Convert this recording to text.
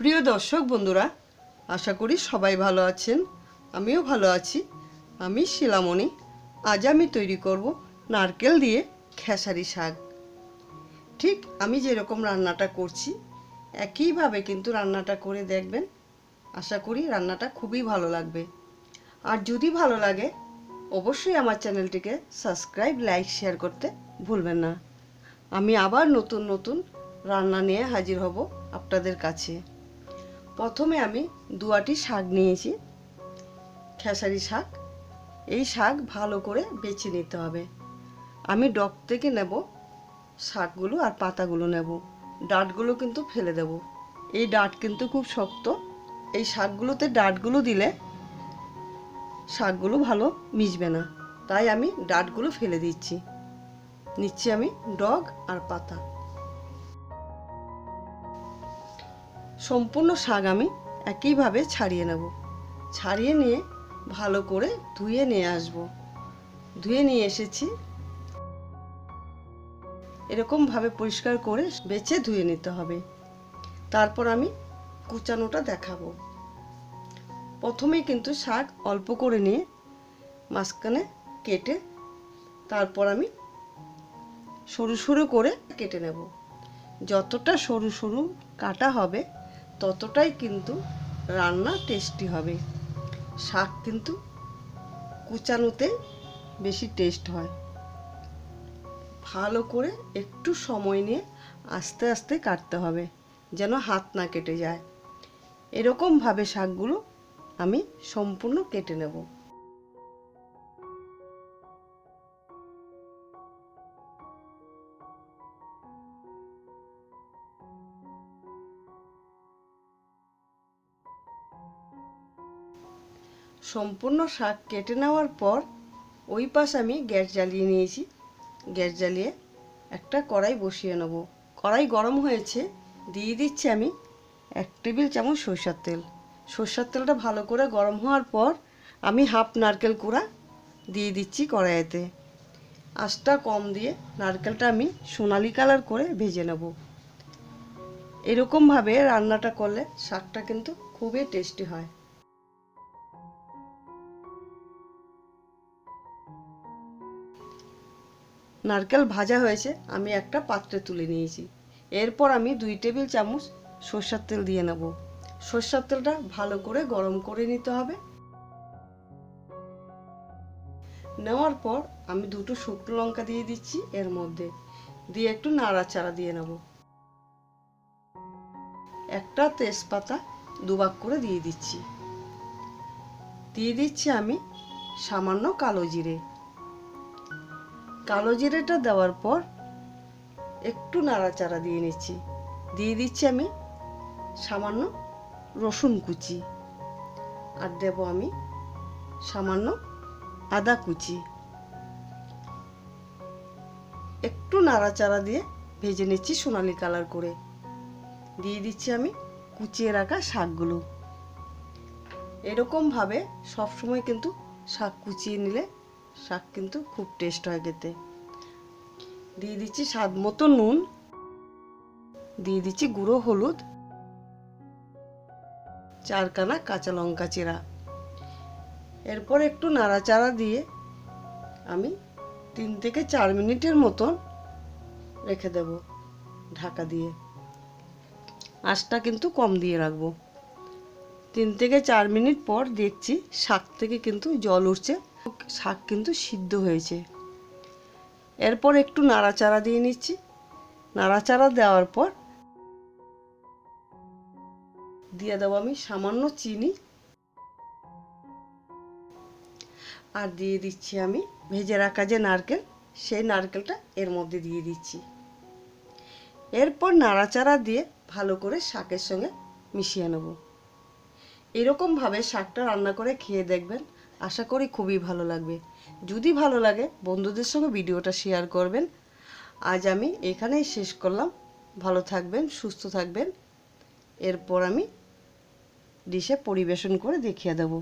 প্রিয় দর্শক বন্ধুরা, আশা করি সবাই ভালো আছেন। আমিও ভালো আছি। আমি শিলামনি। আজ আমি তৈরি করব নারকেল দিয়ে খেসারি শাক। ঠিক আমি যেরকম রান্নাটা করছি একইভাবে কিন্তু রান্নাটা করে দেখবেন। আশা করি রান্নাটা খুবই ভালো লাগবে। আর যদি ভালো লাগে অবশ্যই আমার চ্যানেলটিকে সাবস্ক্রাইব, লাইক, শেয়ার করতে ভুলবেন না। আমি আবার নতুন নতুন রান্না নিয়ে হাজির হব আপনাদের কাছে। প্রথমে আমি দুয়াটি শাক নিয়েছি, খেসারি শাক। এই শাক ভালো করে বেছে নিতে হবে। আমি ডগ থেকে নেব শাকগুলো আর পাতাগুলো নেব, ডাঁটগুলো কিন্তু ফেলে দেব। এই ডাঁট কিন্তু খুব শক্ত। এই শাকগুলোতে ডাঁটগুলো দিলে শাকগুলো ভালো মিশবে না, তাই আমি ডাঁটগুলো ফেলে নিচ্ছি আমি ডগ আর পাতা। সম্পূর্ণ শাক আমি একইভাবে ছাড়িয়ে নেব। ছাড়িয়ে নিয়ে ভালো করে ধুয়ে নিয়ে আসব। ধুয়ে নিয়ে এসেছি। এরকমভাবে পরিষ্কার করে বেছে ধুয়ে নিতে হবে। তারপর আমি কুচানোটা দেখাবো। প্রথমেই কিন্তু শাক অল্প করে নিয়ে মাঝখানে কেটে তারপর আমি সরু সরু করে কেটে নেব। যতটা সরু সরু কাটা হবে ততটাই কিন্তু রান্না টেস্টি হবে। শাক কিন্তু কুচানোতে বেশি টেস্ট হয়। ভালো করে একটু সময় নিয়ে আস্তে আস্তে কাটতে হবে, যেন হাত না কেটে যায়। এরকমভাবে শাকগুলো আমি সম্পূর্ণ কেটে নেব। সম্পূর্ণ শাক কেটে নেওয়ার পর ওই পাশ আমি গ্যাস জ্বালিয়ে নিয়েছি। গ্যাস জ্বালিয়ে একটা কড়াই বসিয়ে নেব। কড়াই গরম হয়েছে, দিয়ে দিচ্ছি আমি 1 টেবিল চামচ সরষের তেল। সরষের তেলটা ভালো করে গরম হওয়ার পর আমি হাফ নারকেল কুড়া দিয়ে দিচ্ছি কড়াইতে। আঁচটা কম দিয়ে নারকেলটা আমি সোনালি কালার করে ভেজে নেব। এরকমভাবে রান্নাটা করলে শাকটা কিন্তু খুবই টেস্টি হয়। নারকেল ভাজা হয়েছে, আমি একটা পাত্রে তুলে নিয়েছি। এরপর আমি 2 টেবিল চামচ সরষের তেল দিয়ে নেব। সরষের তেলটা ভালো করে গরম করে নিতে হবে। নেওয়ার পর আমি 2টো শুকনো লঙ্কা দিয়ে দিচ্ছি এর মধ্যে, দিয়ে একটু নাড়াচাড়া দিয়ে নেব। একটা তেজপাতা 2 ভাগ করে দিয়ে দিচ্ছি আমি সামান্য কালো জিরে। কালো জিরেটা দেওয়ার পর একটু নাড়াচাড়া দিয়ে দিচ্ছি আমি সামান্য রসুন কুচি, আর দেব আমি সামান্য আদা কুচি। একটু নাড়াচাড়া দিয়ে ভেজে নিচ্ছি সোনালি কালার করে। দিয়ে দিচ্ছি আমি কুচিয়ে রাখা শাকগুলো। এরকমভাবে সবসময় কিন্তু শাক কুচিয়ে নিলে শাক কিন্তু খুব টেস্ট হয় খেতে। দিয়ে দিচ্ছি স্বাদ মতো নুন, দিয়ে দিচ্ছি গুঁড়ো হলুদ, 4 কানা কাঁচা লঙ্কা চেরা। এরপর একটু নাড়াচাড়া দিয়ে আমি 3 থেকে 4 মিনিটের মতন রেখে দেব ঢাকা দিয়ে। আঁচটা কিন্তু কম দিয়ে রাখবো। 3 থেকে 4 মিনিট পর দেখছি শাক থেকে কিন্তু জল উঠছে, শাক কিন্তু সিদ্ধ হয়েছে। এরপর একটু নাড়াচাড়া দিয়ে নিচ্ছি। নাড়াচাড়া দেওয়ার পর দিয়ে দেবো আমি সামান্য চিনি, আর দিয়ে দিচ্ছি আমি ভেজে রাখা যে নারকেল, সেই নারকেলটা এর মধ্যে দিয়ে দিচ্ছি। এরপর নাড়াচাড়া দিয়ে ভালো করে শাকের সঙ্গে মিশিয়ে নেব। এরকমভাবে শাকটা রান্না করে খেয়ে দেখবেন, আশা করি খুবই ভালো লাগবে। যদি ভালো লাগে বন্ধুদের সঙ্গে ভিডিওটা শেয়ার করবেন। আজ আমি এখানেই শেষ করলাম। ভালো থাকবেন, সুস্থ থাকবেন। এরপর আমি ডিশে পরিবেশন করে দেখিয়ে দেব।